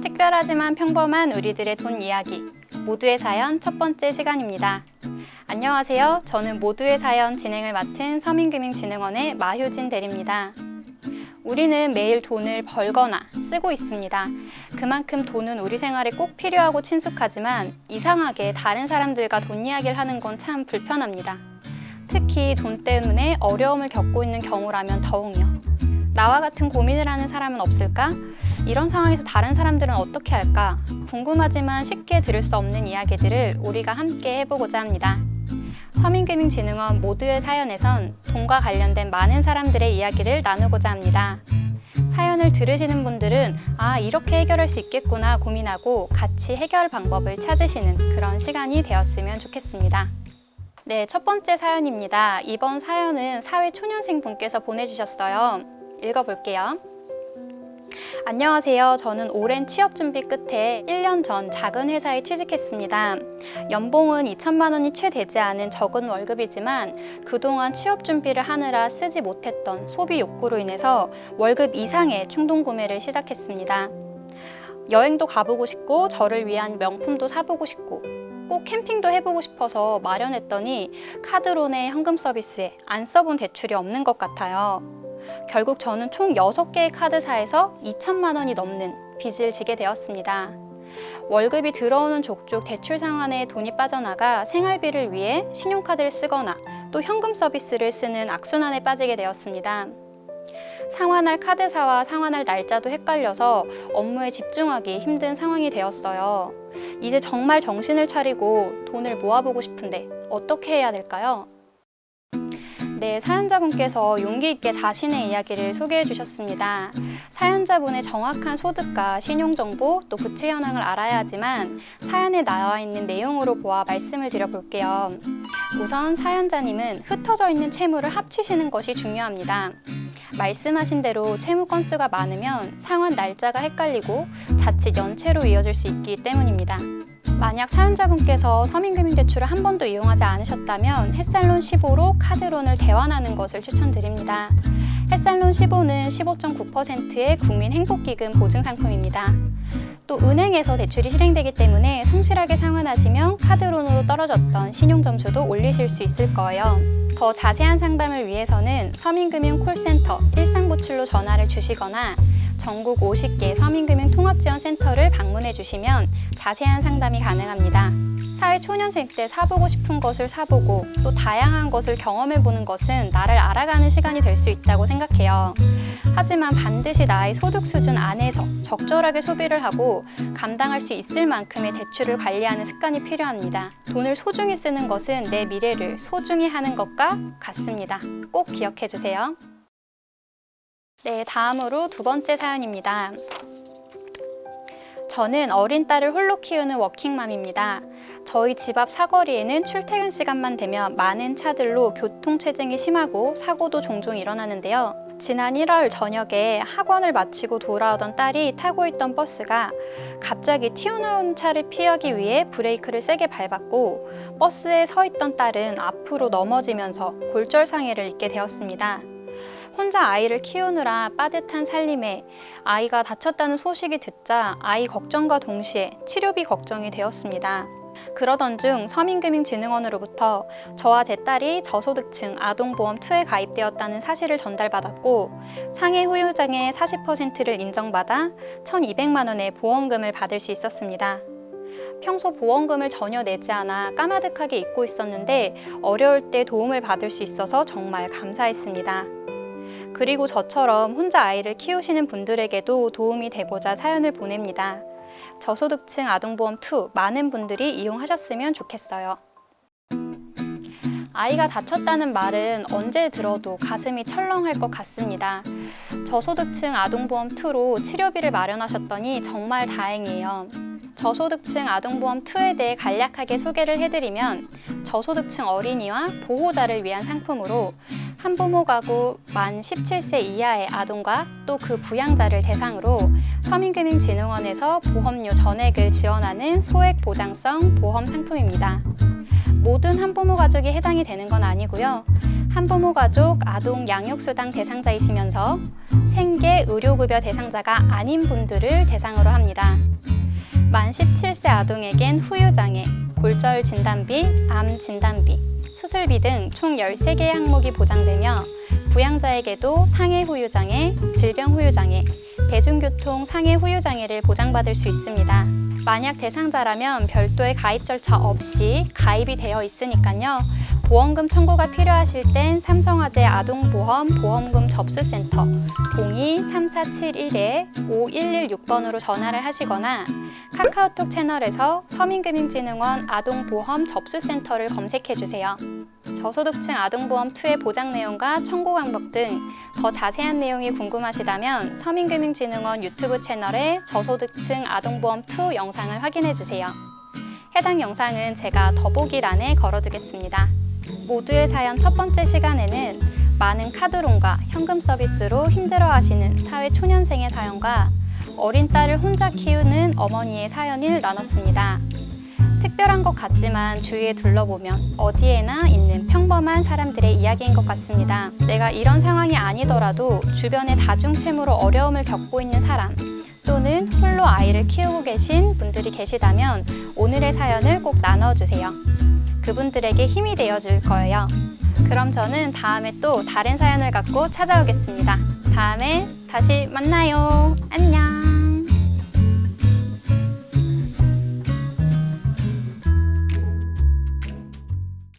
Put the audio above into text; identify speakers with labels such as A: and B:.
A: 특별하지만 평범한 우리들의 돈 이야기, 모두의 사연 첫 번째 시간입니다. 안녕하세요. 저는 모두의 사연 진행을 맡은 서민금융진흥원의 마효진 대리입니다. 우리는 매일 돈을 벌거나 쓰고 있습니다. 그만큼 돈은 우리 생활에 꼭 필요하고 친숙하지만 이상하게 다른 사람들과 돈 이야기를 하는 건 참 불편합니다. 특히 돈 때문에 어려움을 겪고 있는 경우라면 더욱요. 나와 같은 고민을 하는 사람은 없을까? 이런 상황에서 다른 사람들은 어떻게 할까? 궁금하지만 쉽게 들을 수 없는 이야기들을 우리가 함께 해보고자 합니다. 서민금융진흥원 모두의 사연에선 돈과 관련된 많은 사람들의 이야기를 나누고자 합니다. 사연을 들으시는 분들은 이렇게 해결할 수 있겠구나 고민하고 같이 해결 방법을 찾으시는 그런 시간이 되었으면 좋겠습니다. 네, 첫 번째 사연입니다. 이번 사연은 사회초년생 분께서 보내주셨어요. 읽어볼게요. 안녕하세요. 저는 오랜 취업 준비 끝에 1년 전 작은 회사에 취직했습니다. 연봉은 2천만 원이 채 되지 않은 적은 월급이지만 그동안 취업 준비를 하느라 쓰지 못했던 소비 욕구로 인해서 월급 이상의 충동 구매를 시작했습니다. 여행도 가보고 싶고 저를 위한 명품도 사보고 싶고 꼭 캠핑도 해보고 싶어서 마련했더니 카드론의 현금 서비스에 안 써본 대출이 없는 것 같아요. 결국 저는 총 6개의 카드사에서 2천만 원이 넘는 빚을 지게 되었습니다. 월급이 들어오는 족족 대출 상환에 돈이 빠져나가 생활비를 위해 신용카드를 쓰거나 또 현금 서비스를 쓰는 악순환에 빠지게 되었습니다. 상환할 카드사와 상환할 날짜도 헷갈려서 업무에 집중하기 힘든 상황이 되었어요. 이제 정말 정신을 차리고 돈을 모아보고 싶은데 어떻게 해야 될까요? 네, 사연자분께서 용기 있게 자신의 이야기를 소개해 주셨습니다. 사연자분의 정확한 소득과 신용정보 또 부채 현황을 알아야 하지만 사연에 나와 있는 내용으로 보아 말씀을 드려볼게요. 우선 사연자님은 흩어져 있는 채무를 합치시는 것이 중요합니다. 말씀하신 대로 채무 건수가 많으면 상환 날짜가 헷갈리고 자칫 연체로 이어질 수 있기 때문입니다. 만약 사연자분께서 서민금융대출을 한 번도 이용하지 않으셨다면 햇살론 15로 카드론을 대환하는 것을 추천드립니다. 햇살론 15는 15.9%의 국민행복기금 보증상품입니다. 또 은행에서 대출이 실행되기 때문에 성실하게 상환하시면 카드론으로 떨어졌던 신용점수도 올리실 수 있을 거예요. 더 자세한 상담을 위해서는 서민금융 콜센터 1397로 전화를 주시거나 전국 50개 서민금융통합지원센터를 방문해 주시면 자세한 상담이 가능합니다. 사회초년생 때 사보고 싶은 것을 사보고 또 다양한 것을 경험해보는 것은 나를 알아가는 시간이 될 수 있다고 생각해요. 하지만 반드시 나의 소득 수준 안에서 적절하게 소비를 하고 감당할 수 있을 만큼의 대출을 관리하는 습관이 필요합니다. 돈을 소중히 쓰는 것은 내 미래를 소중히 하는 것과 같습니다. 꼭 기억해 주세요. 네, 다음으로 두 번째 사연입니다. 저는 어린 딸을 홀로 키우는 워킹맘입니다. 저희 집 앞 사거리에는 출퇴근 시간만 되면 많은 차들로 교통체증이 심하고 사고도 종종 일어나는데요. 지난 1월 저녁에 학원을 마치고 돌아오던 딸이 타고 있던 버스가 갑자기 튀어나온 차를 피하기 위해 브레이크를 세게 밟았고 버스에 서 있던 딸은 앞으로 넘어지면서 골절상해를 입게 되었습니다. 혼자 아이를 키우느라 빠듯한 살림에 아이가 다쳤다는 소식이 듣자 아이 걱정과 동시에 치료비 걱정이 되었습니다. 그러던 중 서민금융진흥원으로부터 저와 제 딸이 저소득층 아동보험2에 가입되었다는 사실을 전달받았고 상해 후유장의 40%를 인정받아 1,200만 원의 보험금을 받을 수 있었습니다. 평소 보험금을 전혀 내지 않아 까마득하게 잊고 있었는데 어려울 때 도움을 받을 수 있어서 정말 감사했습니다. 그리고 저처럼 혼자 아이를 키우시는 분들에게도 도움이 되고자 사연을 보냅니다. 저소득층 아동보험2 많은 분들이 이용하셨으면 좋겠어요. 아이가 다쳤다는 말은 언제 들어도 가슴이 철렁할 것 같습니다. 저소득층 아동보험2로 치료비를 마련하셨더니 정말 다행이에요. 저소득층 아동보험2에 대해 간략하게 소개를 해드리면 저소득층 어린이와 보호자를 위한 상품으로 한부모 가구 만 17세 이하의 아동과 또 그 부양자를 대상으로 서민금융진흥원에서 보험료 전액을 지원하는 소액보장성 보험 상품입니다. 모든 한부모 가족이 해당이 되는 건 아니고요. 한부모 가족 아동 양육수당 대상자이시면서 생계, 현재 의료급여 대상자가 아닌 분들을 대상으로 합니다. 만 17세 아동에겐 후유장애, 골절 진단비, 암 진단비, 수술비 등 총 13개의 항목이 보장되며 부양자에게도 상해 후유장애, 질병 후유장애, 대중교통 상해 후유장애를 보장받을 수 있습니다. 만약 대상자라면 별도의 가입 절차 없이 가입이 되어 있으니까요. 보험금 청구가 필요하실 땐 삼성화재 아동보험 보험금 접수센터 02-3471-5116번으로 전화를 하시거나 카카오톡 채널에서 서민금융진흥원 아동보험 접수센터를 검색해주세요. 저소득층 아동보험2의 보장 내용과 청구 방법 등 더 자세한 내용이 궁금하시다면 서민금융진흥원 유튜브 채널의 저소득층 아동보험2 영상을 확인해주세요. 해당 영상은 제가 더보기란에 걸어두겠습니다. 모두의 사연 첫 번째 시간에는 많은 카드론과 현금 서비스로 힘들어하시는 사회초년생의 사연과 어린 딸을 혼자 키우는 어머니의 사연을 나눴습니다. 특별한 것 같지만 주위에 둘러보면 어디에나 있는 평범한 사람들의 이야기인 것 같습니다. 내가 이런 상황이 아니더라도 주변에 다중채무로 어려움을 겪고 있는 사람 또는 홀로 아이를 키우고 계신 분들이 계시다면 오늘의 사연을 꼭 나눠주세요. 그분들에게 힘이 되어줄 거예요. 그럼 저는 다음에 또 다른 사연을 갖고 찾아오겠습니다. 다음에 다시 만나요. 안녕.